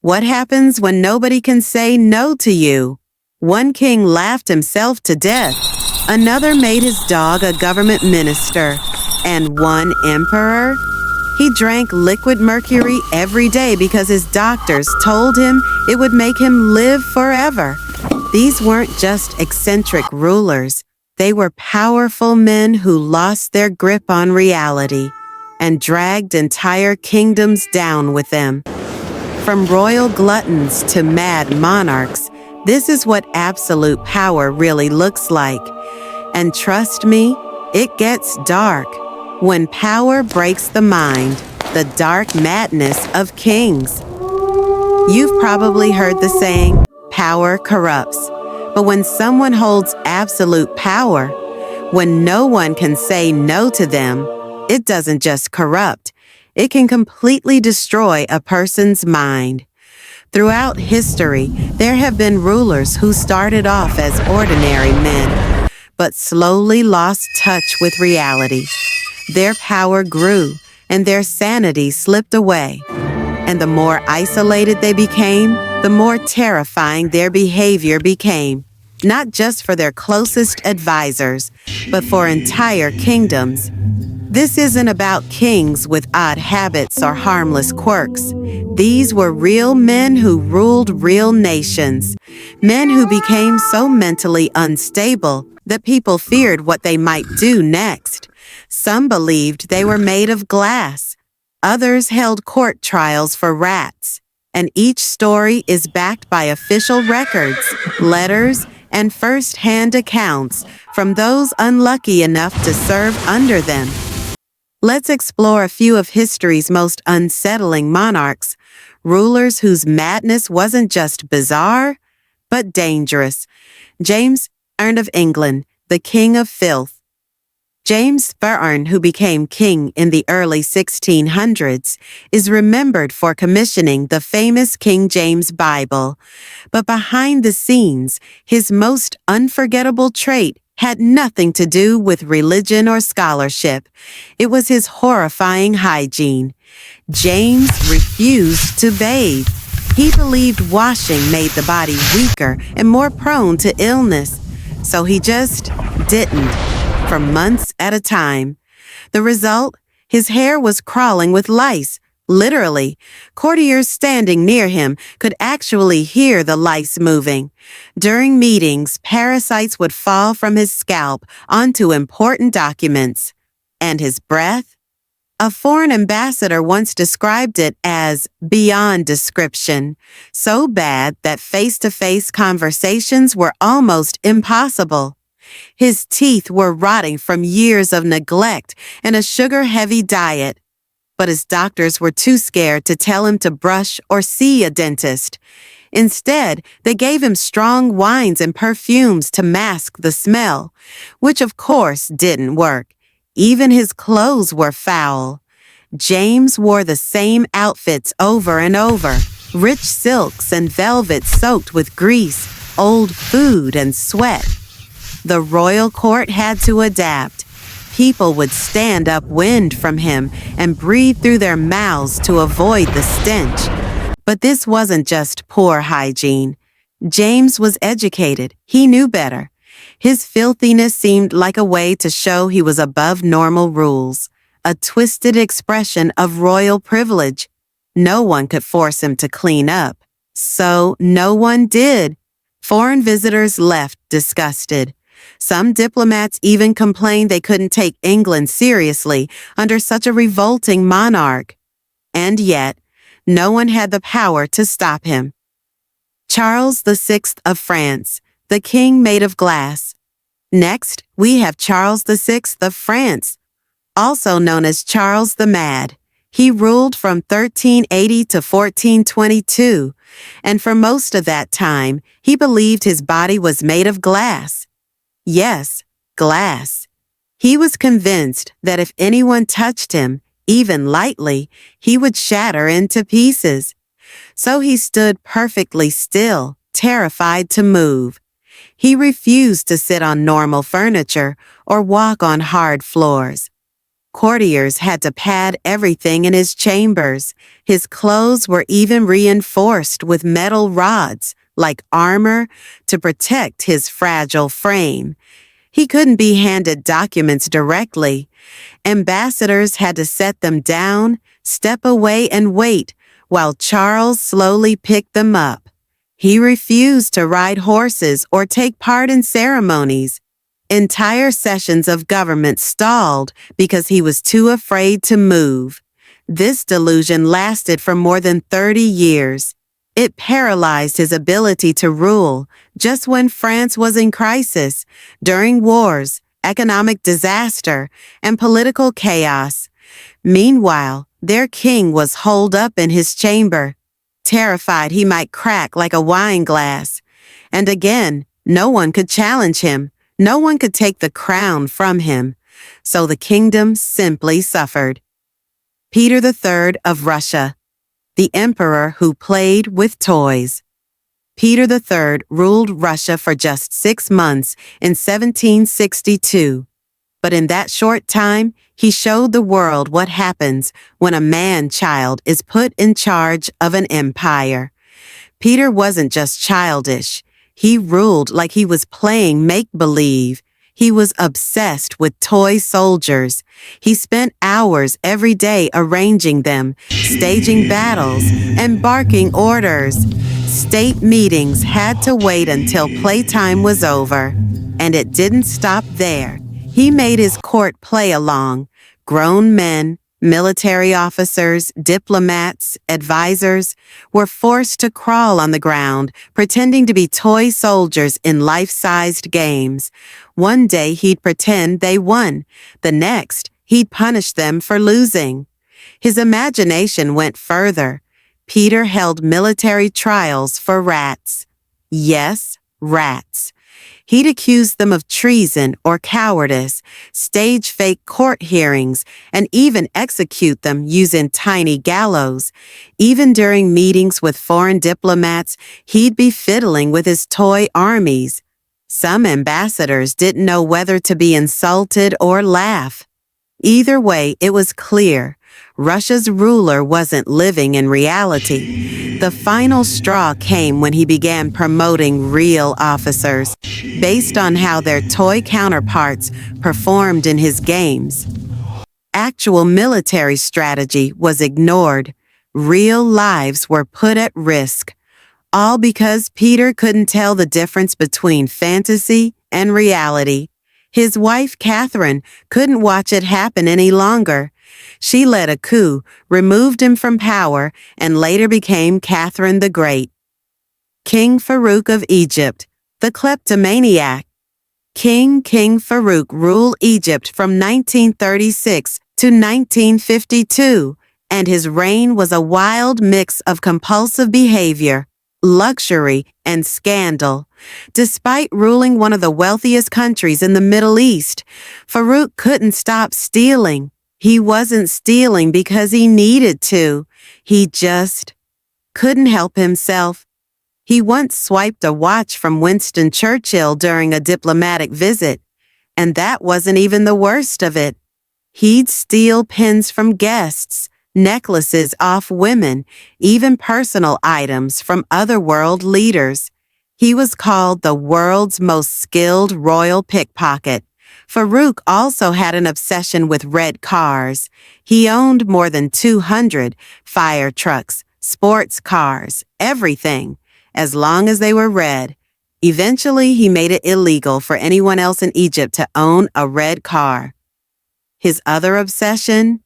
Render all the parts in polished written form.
What happens when nobody can say no to you? One king laughed himself to death. Another made his dog a government minister. And one emperor? He drank liquid mercury every day because his doctors told him it would make him live forever. These weren't just eccentric rulers. They were powerful men who lost their grip on reality and dragged entire kingdoms down with them. From royal gluttons to mad monarchs, this is what absolute power really looks like. And trust me, it gets dark. When power breaks the mind, the dark madness of kings. You've probably heard the saying, power corrupts. But when someone holds absolute power, when no one can say no to them, it doesn't just corrupt, it can completely destroy a person's mind. Throughout history, there have been rulers who started off as ordinary men, but slowly lost touch with reality. Their power grew, and their sanity slipped away. And the more isolated they became, the more terrifying their behavior became, not just for their closest advisors, but for entire kingdoms. This isn't about kings with odd habits or harmless quirks. These were real men who ruled real nations, men who became so mentally unstable that people feared what they might do next. Some believed they were made of glass. Others held court trials for rats. And each story is backed by official records, letters, and first-hand accounts from those unlucky enough to serve under them. Let's explore a few of history's most unsettling monarchs, rulers whose madness wasn't just bizarre, but dangerous. James I of England, the king of filth. James I, who became king in the early 1600s, is remembered for commissioning the famous King James Bible. But behind the scenes, his most unforgettable trait had nothing to do with religion or scholarship. It was his horrifying hygiene. James refused to bathe. He believed washing made the body weaker and more prone to illness. So he just didn't, for months at a time. The result? His hair was crawling with lice. Literally, courtiers standing near him could actually hear the lice moving. During meetings, parasites would fall from his scalp onto important documents. And his breath? A foreign ambassador once described it as beyond description, so bad that face-to-face conversations were almost impossible. His teeth were rotting from years of neglect and a sugar-heavy diet. But his doctors were too scared to tell him to brush or see a dentist. Instead, they gave him strong wines and perfumes to mask the smell, which of course didn't work. Even his clothes were foul. James wore the same outfits over and over, rich silks and velvets soaked with grease, old food and sweat. The royal court had to adapt. People would stand upwind from him and breathe through their mouths to avoid the stench. But this wasn't just poor hygiene. James was educated. He knew better. His filthiness seemed like a way to show he was above normal rules, a twisted expression of royal privilege. No one could force him to clean up. So no one did. Foreign visitors left disgusted. Some diplomats even complained they couldn't take England seriously under such a revolting monarch. And yet, no one had the power to stop him. Charles VI of France, the king made of glass. Next, we have Charles VI of France, also known as Charles the Mad. He ruled from 1380 to 1422, and for most of that time, he believed his body was made of glass. Yes, glass. He was convinced that if anyone touched him, even lightly, he would shatter into pieces. So he stood perfectly still, terrified to move. He refused to sit on normal furniture or walk on hard floors. Courtiers had to pad everything in his chambers. His clothes were even reinforced with metal rods, like armor, to protect his fragile frame. He couldn't be handed documents directly. Ambassadors had to set them down, step away, and wait while Charles slowly picked them up. He refused to ride horses or take part in ceremonies. Entire sessions of government stalled because he was too afraid to move. This delusion lasted for more than 30 years. It paralyzed his ability to rule just when France was in crisis, during wars, economic disaster, and political chaos. Meanwhile, their king was holed up in his chamber, terrified he might crack like a wine glass. And again, no one could challenge him. No one could take the crown from him. So the kingdom simply suffered. Peter III of Russia, the emperor who played with toys. Peter III ruled Russia for just 6 months in 1762. But in that short time, he showed the world what happens when a man-child is put in charge of an empire. Peter wasn't just childish. He ruled like he was playing make-believe. He was obsessed with toy soldiers. He spent hours every day arranging them, staging battles, and barking orders. State meetings had to wait until playtime was over. And it didn't stop there. He made his court play along. Grown men, military officers, diplomats, advisors were forced to crawl on the ground, pretending to be toy soldiers in life-sized games. One day he'd pretend they won. The next, he'd punish them for losing. His imagination went further. Peter held military trials for rats. Yes, rats. He'd accuse them of treason or cowardice, stage fake court hearings, and even execute them using tiny gallows. Even during meetings with foreign diplomats, he'd be fiddling with his toy armies. Some ambassadors didn't know whether to be insulted or laugh. Either way, it was clear. Russia's ruler wasn't living in reality. The final straw came when he began promoting real officers, based on how their toy counterparts performed in his games. Actual military strategy was ignored. Real lives were put at risk. All because Peter couldn't tell the difference between fantasy and reality. His wife, Catherine, couldn't watch it happen any longer. She led a coup, removed him from power, and later became Catherine the Great. King Farouk of Egypt, the kleptomaniac. King Farouk ruled Egypt from 1936 to 1952, and his reign was a wild mix of compulsive behavior, luxury, and scandal. Despite ruling one of the wealthiest countries in the Middle East, Farouk couldn't stop stealing. He wasn't stealing because he needed to. He just couldn't help himself. He once swiped a watch from Winston Churchill during a diplomatic visit, and that wasn't even the worst of it. He'd steal pins from guests, necklaces off women, even personal items from other world leaders. He was called the world's most skilled royal pickpocket. Farouk also had an obsession with red cars. He owned more than 200 fire trucks, sports cars, everything, as long as they were red. Eventually, he made it illegal for anyone else in Egypt to own a red car. His other obsession?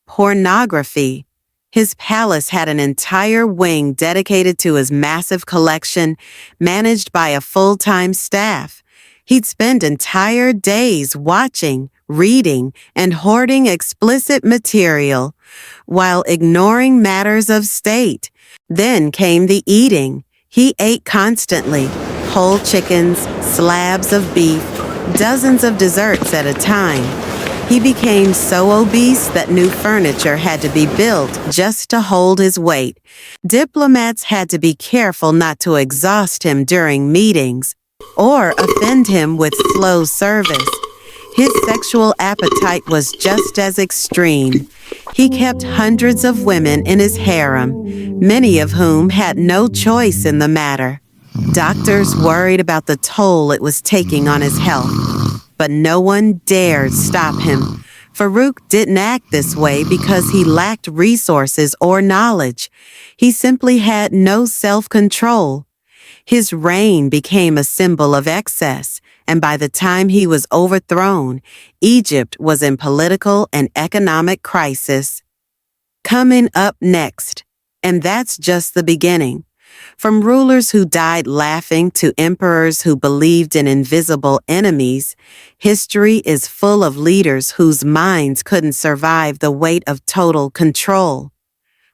Pornography. His palace had an entire wing dedicated to his massive collection, managed by a full-time staff. He'd spend entire days watching, reading, and hoarding explicit material, while ignoring matters of state. Then came the eating. He ate constantly, whole chickens, slabs of beef, dozens of desserts at a time. He became so obese that new furniture had to be built just to hold his weight. Diplomats had to be careful not to exhaust him during meetings or offend him with slow service. His sexual appetite was just as extreme. He kept hundreds of women in his harem, many of whom had no choice in the matter. Doctors worried about the toll it was taking on his health, but no one dared stop him. Farouk didn't act this way because he lacked resources or knowledge. He simply had no self-control. His reign became a symbol of excess, and by the time he was overthrown, Egypt was in political and economic crisis. Coming up next, and that's just the beginning. From rulers who died laughing to emperors who believed in invisible enemies, history is full of leaders whose minds couldn't survive the weight of total control.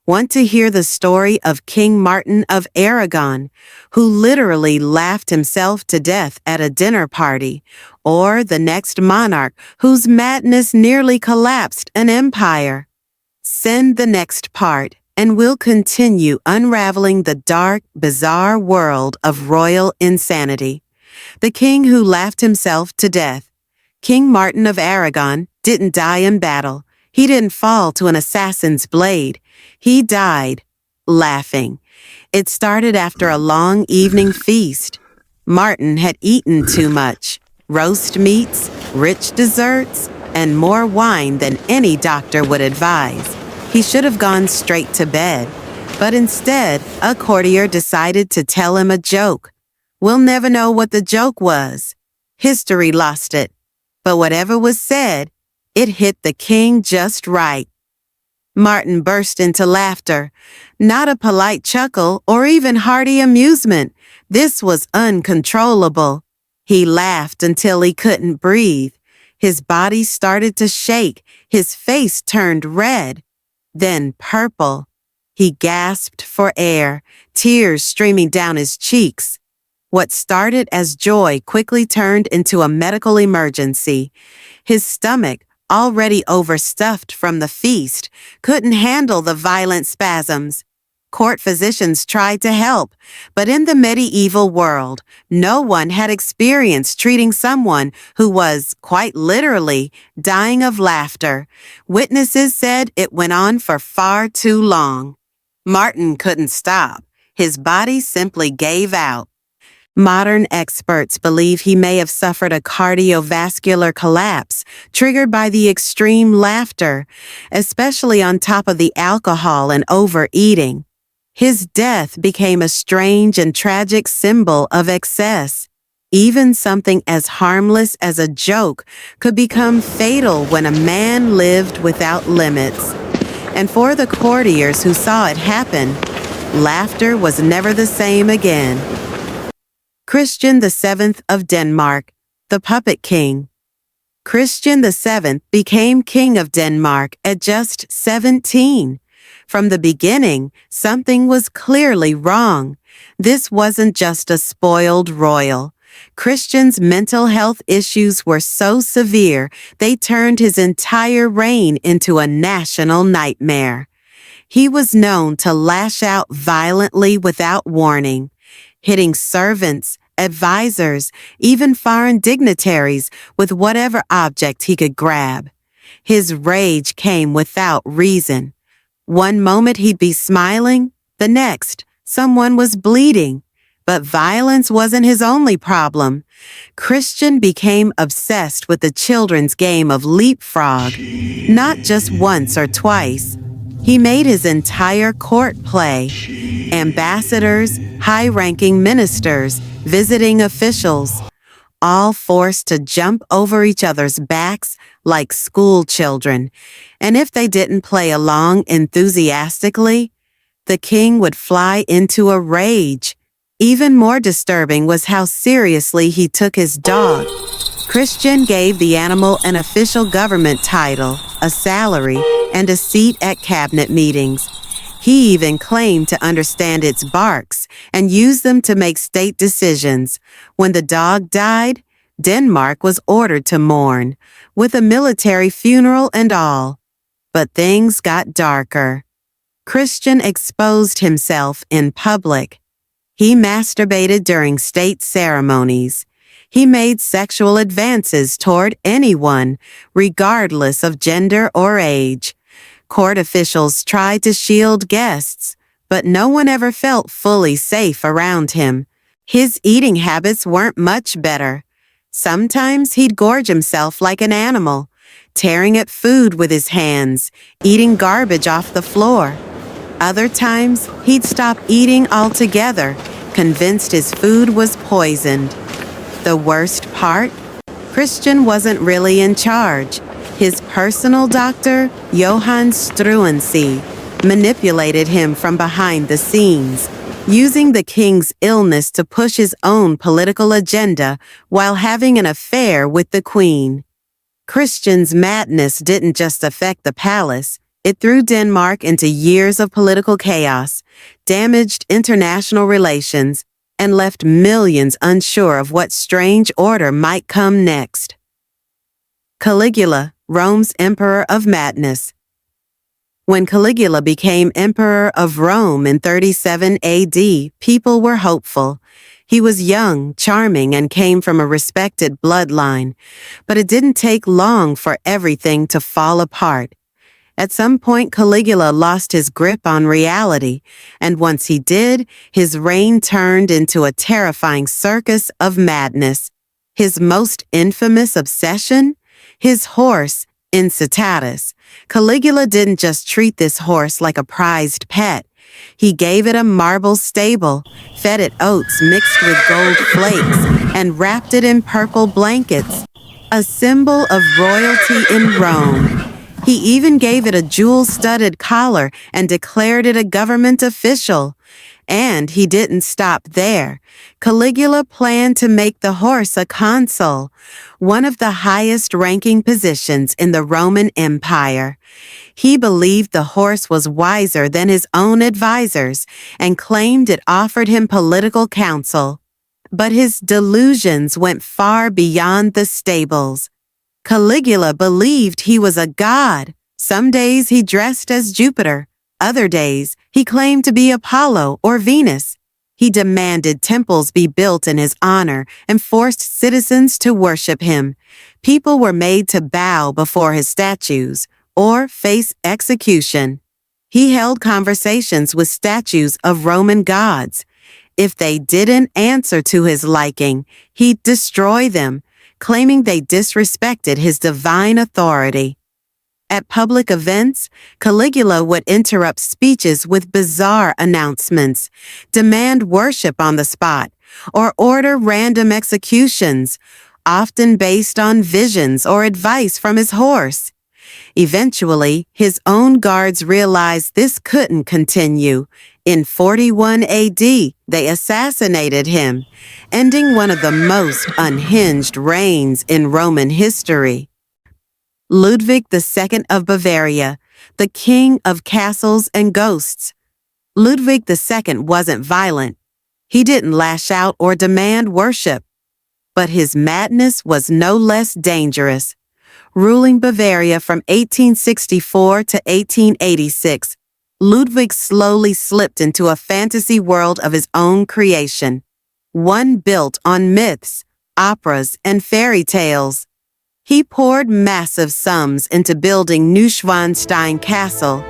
Want to hear the story of King Martin of Aragon, who literally laughed himself to death at a dinner party, or the next monarch whose madness nearly collapsed an empire? Send the next part, and we'll continue unraveling the dark, bizarre world of royal insanity. The king who laughed himself to death. King Martin of Aragon didn't die in battle. He didn't fall to an assassin's blade. He died laughing. It started after a long evening feast. Martin had eaten too much. Roast meats, rich desserts, and more wine than any doctor would advise. He should have gone straight to bed, but instead, a courtier decided to tell him a joke. We'll never know what the joke was. History lost it. But whatever was said, it hit the king just right. Martin burst into laughter. Not a polite chuckle or even hearty amusement. This was uncontrollable. He laughed until he couldn't breathe. His body started to shake. His face turned red, then purple. He gasped for air, tears streaming down his cheeks. What started as joy quickly turned into a medical emergency. His stomach, already overstuffed from the feast, couldn't handle the violent spasms. Court physicians tried to help, but in the medieval world, no one had experience treating someone who was, quite literally, dying of laughter. Witnesses said it went on for far too long. Martin couldn't stop. His body simply gave out. Modern experts believe he may have suffered a cardiovascular collapse triggered by the extreme laughter, especially on top of the alcohol and overeating. His death became a strange and tragic symbol of excess. Even something as harmless as a joke could become fatal when a man lived without limits. And for the courtiers who saw it happen, laughter was never the same again. Christian VII of Denmark, the Puppet King. Christian VII became King of Denmark at just 17. From the beginning, something was clearly wrong. This wasn't just a spoiled royal. Christian's mental health issues were so severe, they turned his entire reign into a national nightmare. He was known to lash out violently without warning, hitting servants, advisors, even foreign dignitaries with whatever object he could grab. His rage came without reason. One moment he'd be smiling, the next, someone was bleeding. But violence wasn't his only problem. Christian became obsessed with the children's game of leapfrog, not just once or twice. He made his entire court play. Ambassadors, high-ranking ministers, visiting officials, all forced to jump over each other's backs like school children. And if they didn't play along enthusiastically, the king would fly into a rage. Even more disturbing was how seriously he took his dog. Christian gave the animal an official government title, a salary, and a seat at cabinet meetings. He even claimed to understand its barks and use them to make state decisions. When the dog died, Denmark was ordered to mourn, with a military funeral and all. But things got darker. Christian exposed himself in public. He masturbated during state ceremonies. He made sexual advances toward anyone, regardless of gender or age. Court officials tried to shield guests, but no one ever felt fully safe around him. His eating habits weren't much better. Sometimes he'd gorge himself like an animal, tearing at food with his hands, eating garbage off the floor. Other times, he'd stop eating altogether, convinced his food was poisoned. The worst part? Christian wasn't really in charge. His personal doctor, Johann Struensee, manipulated him from behind the scenes, using the king's illness to push his own political agenda while having an affair with the queen. Christian's madness didn't just affect the palace. It threw Denmark into years of political chaos, damaged international relations, and left millions unsure of what strange order might come next. Caligula, Rome's emperor of madness. When Caligula became emperor of Rome in 37 AD, people were hopeful. He was young, charming, and came from a respected bloodline. But it didn't take long for everything to fall apart. At some point, Caligula lost his grip on reality, and once he did, his reign turned into a terrifying circus of madness. His most infamous obsession? His horse, Incitatus. Caligula didn't just treat this horse like a prized pet. He gave it a marble stable, fed it oats mixed with gold flakes, and wrapped it in purple blankets, a symbol of royalty in Rome. He even gave it a jewel-studded collar and declared it a government official. And he didn't stop there. Caligula planned to make the horse a consul, one of the highest-ranking positions in the Roman Empire. He believed the horse was wiser than his own advisors and claimed it offered him political counsel. But his delusions went far beyond the stables. Caligula believed he was a god. Some days he dressed as Jupiter. Other days, he claimed to be Apollo or Venus. He demanded temples be built in his honor and forced citizens to worship him. People were made to bow before his statues or face execution. He held conversations with statues of Roman gods. If they didn't answer to his liking, he'd destroy them, claiming they disrespected his divine authority. At public events, Caligula would interrupt speeches with bizarre announcements, demand worship on the spot, or order random executions, often based on visions or advice from his horse. Eventually, his own guards realized this couldn't continue. In 41 AD, they assassinated him, ending one of the most unhinged reigns in Roman history. Ludwig II of Bavaria, the king of castles and ghosts. Ludwig II wasn't violent. He didn't lash out or demand worship. But his madness was no less dangerous. Ruling Bavaria from 1864 to 1886, Ludwig slowly slipped into a fantasy world of his own creation, one built on myths, operas, and fairy tales. He poured massive sums into building Neuschwanstein Castle,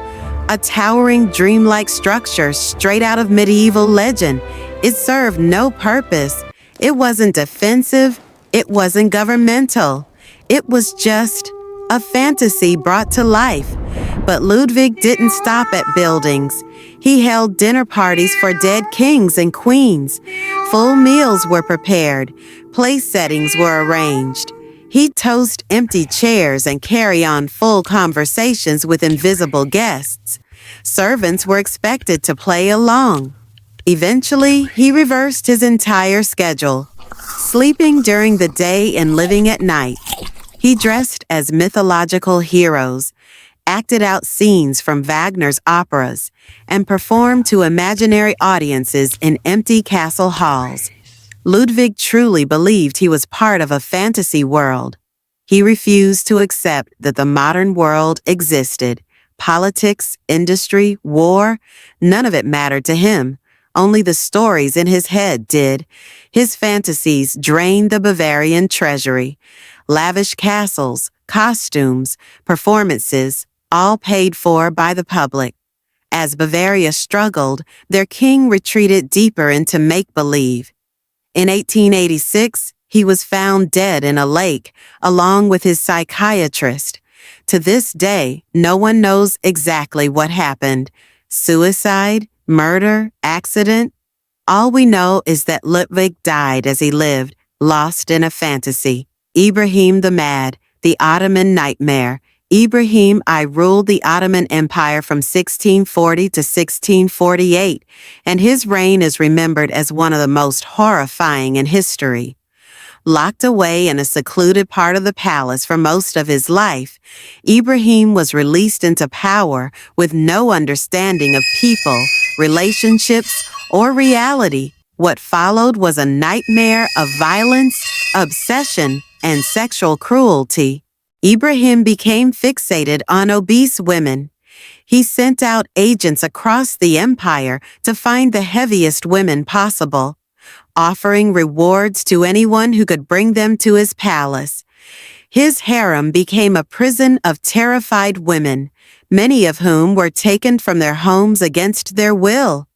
a towering dreamlike structure straight out of medieval legend. It served no purpose. It wasn't defensive. It wasn't governmental. It was just a fantasy brought to life. But Ludwig didn't stop at buildings. He held dinner parties for dead kings and queens. Full meals were prepared. Place settings were arranged. He'd toast empty chairs and carry on full conversations with invisible guests. Servants were expected to play along. Eventually, he reversed his entire schedule, sleeping during the day and living at night. He dressed as mythological heroes, acted out scenes from Wagner's operas, and performed to imaginary audiences in empty castle halls. Ludwig truly believed he was part of a fantasy world. He refused to accept that the modern world existed. Politics, industry, war, none of it mattered to him. Only the stories in his head did. His fantasies drained the Bavarian treasury. Lavish castles, costumes, performances, all paid for by the public. As Bavaria struggled, their king retreated deeper into make-believe. In 1886, he was found dead in a lake, along with his psychiatrist. To this day, no one knows exactly what happened. Suicide, murder, accident? All we know is that Ludwig died as he lived, lost in a fantasy. Ibrahim the Mad, the Ottoman nightmare. Ibrahim I ruled the Ottoman Empire from 1640 to 1648, and his reign is remembered as one of the most horrifying in history. Locked away in a secluded part of the palace for most of his life, Ibrahim was released into power with no understanding of people, relationships, or reality. What followed was a nightmare of violence, obsession, and sexual cruelty. Ibrahim became fixated on obese women. He sent out agents across the empire to find the heaviest women possible, offering rewards to anyone who could bring them to his palace. His harem became a prison of terrified women, many of whom were taken from their homes against their will.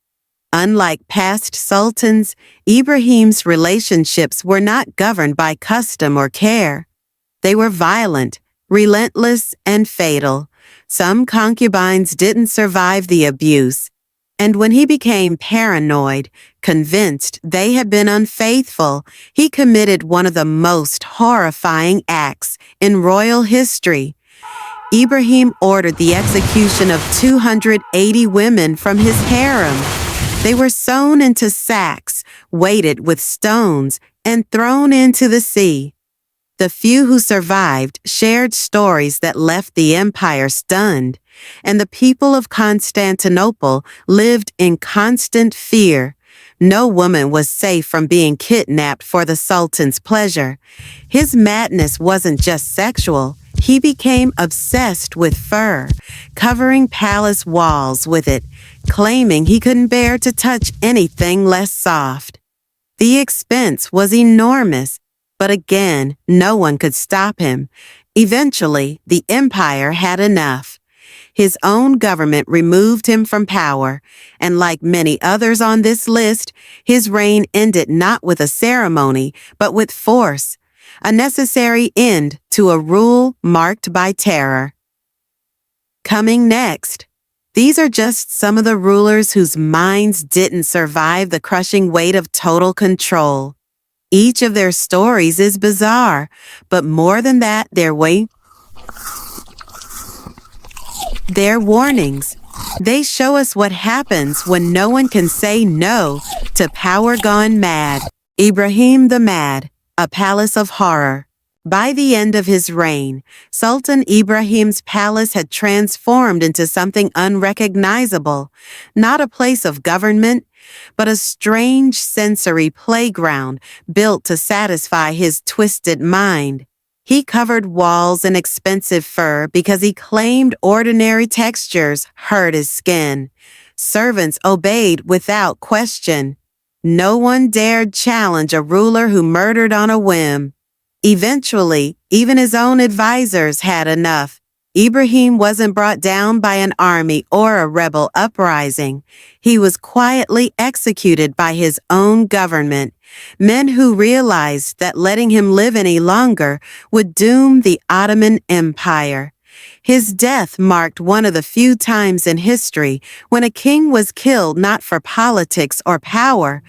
Unlike past sultans, Ibrahim's relationships were not governed by custom or care. They were violent, relentless, and fatal. Some concubines didn't survive the abuse, and when he became paranoid, convinced they had been unfaithful, he committed one of the most horrifying acts in royal history. Ibrahim ordered the execution of 280 women from his harem. They were sewn into sacks, weighted with stones, and thrown into the sea. The few who survived shared stories that left the empire stunned, and the people of Constantinople lived in constant fear. No woman was safe from being kidnapped for the Sultan's pleasure. His madness wasn't just sexual. He became obsessed with fur, covering palace walls with it, claiming he couldn't bear to touch anything less soft. The expense was enormous, but again, no one could stop him. Eventually, the empire had enough. His own government removed him from power, and like many others on this list, his reign ended not with a ceremony, but with force, a necessary end to a rule marked by terror. Coming next, these are just some of the rulers whose minds didn't survive the crushing weight of total control. Each of their stories is bizarre, but more than that, they're warnings. They show us what happens when no one can say no to power gone mad. Ibrahim the Mad, a palace of horror. By the end of his reign, Sultan Ibrahim's palace had transformed into something unrecognizable, not a place of government, but a strange sensory playground built to satisfy his twisted mind. He covered walls in expensive fur because he claimed ordinary textures hurt his skin. Servants obeyed without question. No one dared challenge a ruler who murdered on a whim. Eventually, even his own advisors had enough. Ibrahim wasn't brought down by an army or a rebel uprising. He was quietly executed by his own government, men who realized that letting him live any longer would doom the Ottoman Empire. His death marked one of the few times in history when a king was killed not for politics or power,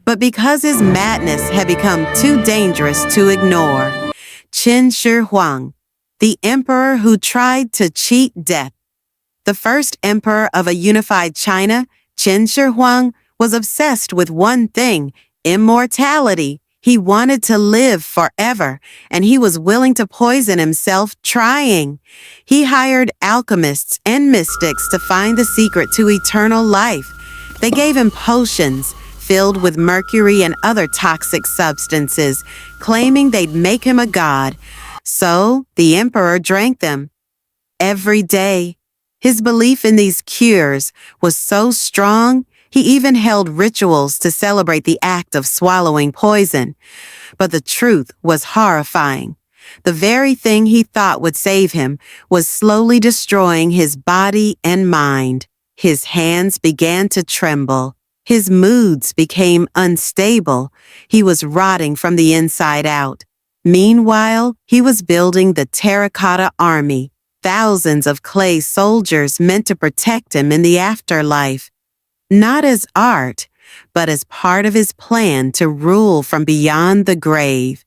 but because his madness had become too dangerous to ignore. Qin Shi Huang, the emperor who tried to cheat death. The first emperor of a unified China, Qin Shi Huang, was obsessed with one thing: immortality. He wanted to live forever, and he was willing to poison himself trying. He hired alchemists and mystics to find the secret to eternal life. They gave him potions filled with mercury and other toxic substances, claiming they'd make him a god. So the emperor drank them every day. His belief in these cures was so strong, He even held rituals to celebrate the act of swallowing poison. But the truth was horrifying. The very thing he thought would save him was slowly destroying his body and mind. His hands began to tremble. His moods became unstable. He was rotting from the inside out. Meanwhile, he was building the terracotta army, thousands of clay soldiers meant to protect him in the afterlife. Not as art, but as part of his plan to rule from beyond the grave.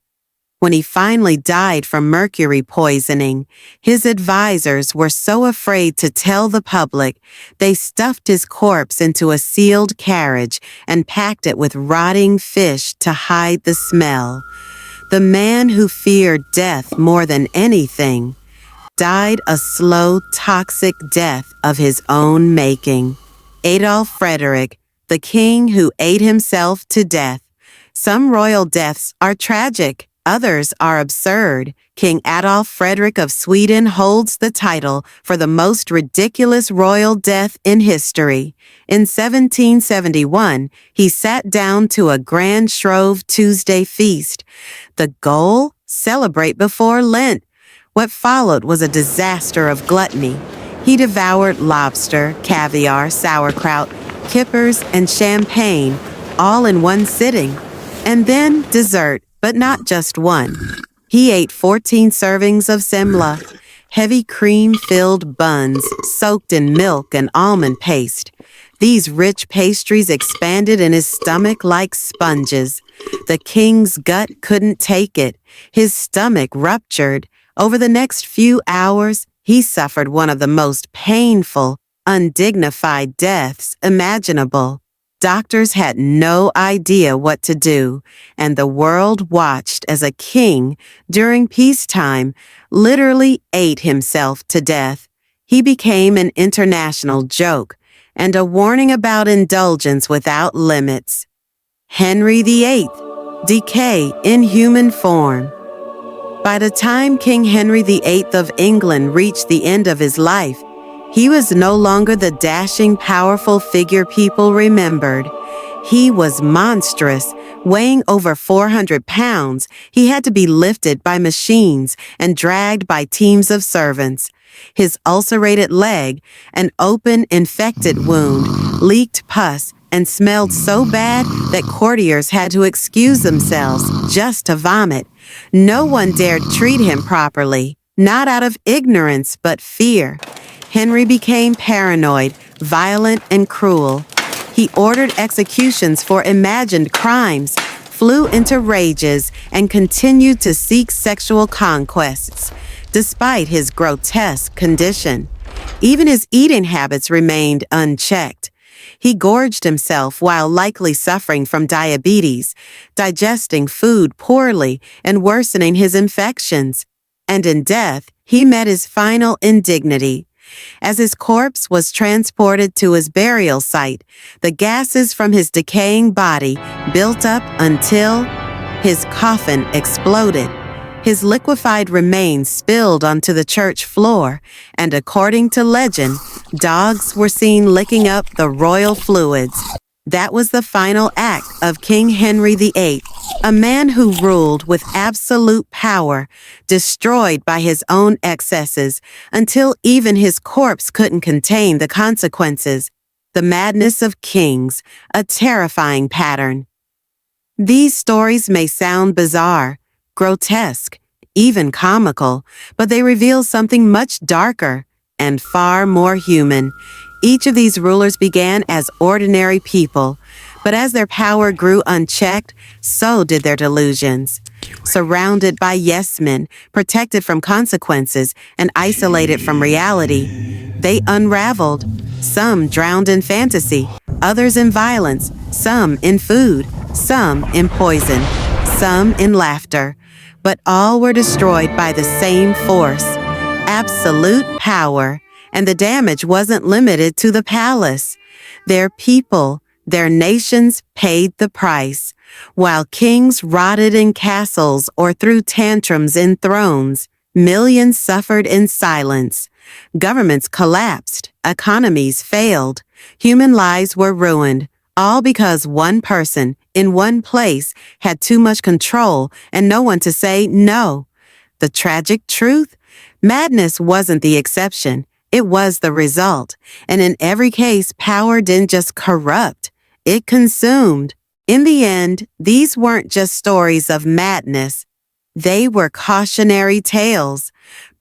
When he finally died from mercury poisoning, his advisors were so afraid to tell the public, they stuffed his corpse into a sealed carriage and packed it with rotting fish to hide the smell. The man who feared death more than anything died a slow, toxic death of his own making. Adolf Frederick, the king who ate himself to death. Some royal deaths are tragic, others are absurd. King Adolf Frederick of Sweden holds the title for the most ridiculous royal death in history. In 1771, he sat down to a grand Shrove Tuesday feast. The goal? Celebrate before Lent. What followed was a disaster of gluttony. He devoured lobster, caviar, sauerkraut, kippers, and champagne, all in one sitting. And then dessert, but not just one. He ate 14 servings of semla, heavy cream-filled buns soaked in milk and almond paste. These rich pastries expanded in his stomach like sponges. The king's gut couldn't take it. His stomach ruptured. Over the next few hours, he suffered one of the most painful, undignified deaths imaginable. Doctors had no idea what to do, and the world watched as a king, during peacetime, literally ate himself to death. He became an international joke and a warning about indulgence without limits. Henry VIII, decay in human form. By the time King Henry VIII of England reached the end of his life, he was no longer the dashing, powerful figure people remembered. He was monstrous, weighing over 400 pounds. He had to be lifted by machines and dragged by teams of servants. His ulcerated leg, an open, infected wound, leaked pus and smelled so bad that courtiers had to excuse themselves just to vomit. No one dared treat him properly, not out of ignorance but fear. Henry became paranoid, violent, and cruel. He ordered executions for imagined crimes, flew into rages, and continued to seek sexual conquests, despite his grotesque condition. Even his eating habits remained unchecked. He gorged himself while likely suffering from diabetes, digesting food poorly and worsening his infections. And in death, he met his final indignity. As his corpse was transported to his burial site, the gases from his decaying body built up until his coffin exploded. His liquefied remains spilled onto the church floor, and according to legend, dogs were seen licking up the royal fluids. That was the final act of King Henry VIII, a man who ruled with absolute power, destroyed by his own excesses, until even his corpse couldn't contain the consequences. The madness of kings, a terrifying pattern. These stories may sound bizarre, grotesque, even comical, but they reveal something much darker and far more human. Each of these rulers began as ordinary people, but as their power grew unchecked, so did their delusions. Surrounded by yes-men, protected from consequences, and isolated from reality, they unraveled. Some drowned in fantasy, others in violence, some in food, some in poison, some in laughter. But all were destroyed by the same force, absolute power. And the damage wasn't limited to the palace. Their people, their nations paid the price. While kings rotted in castles or threw tantrums in thrones, millions suffered in silence. Governments collapsed, economies failed, human lives were ruined, All because one person in one place had too much control and no one to say no. The tragic truth? Madness wasn't the exception. It was the result. And in every case, power didn't just corrupt. It consumed. In the end, these weren't just stories of madness. They were cautionary tales.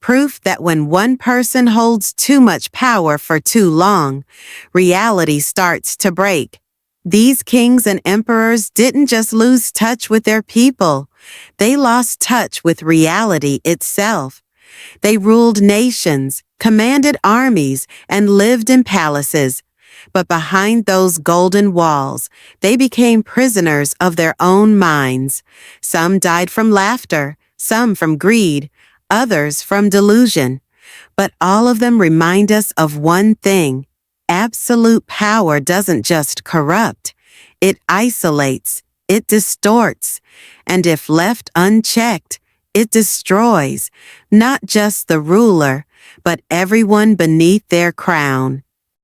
Proof that when one person holds too much power for too long, reality starts to break. These kings and emperors didn't just lose touch with their people. They lost touch with reality itself. They ruled nations, commanded armies, and lived in palaces. But behind those golden walls, they became prisoners of their own minds. Some died from laughter, some from greed, others from delusion. But all of them remind us of one thing. Absolute power doesn't just corrupt. It isolates, it distorts, and if left unchecked, it destroys not just the ruler, but everyone beneath their crown.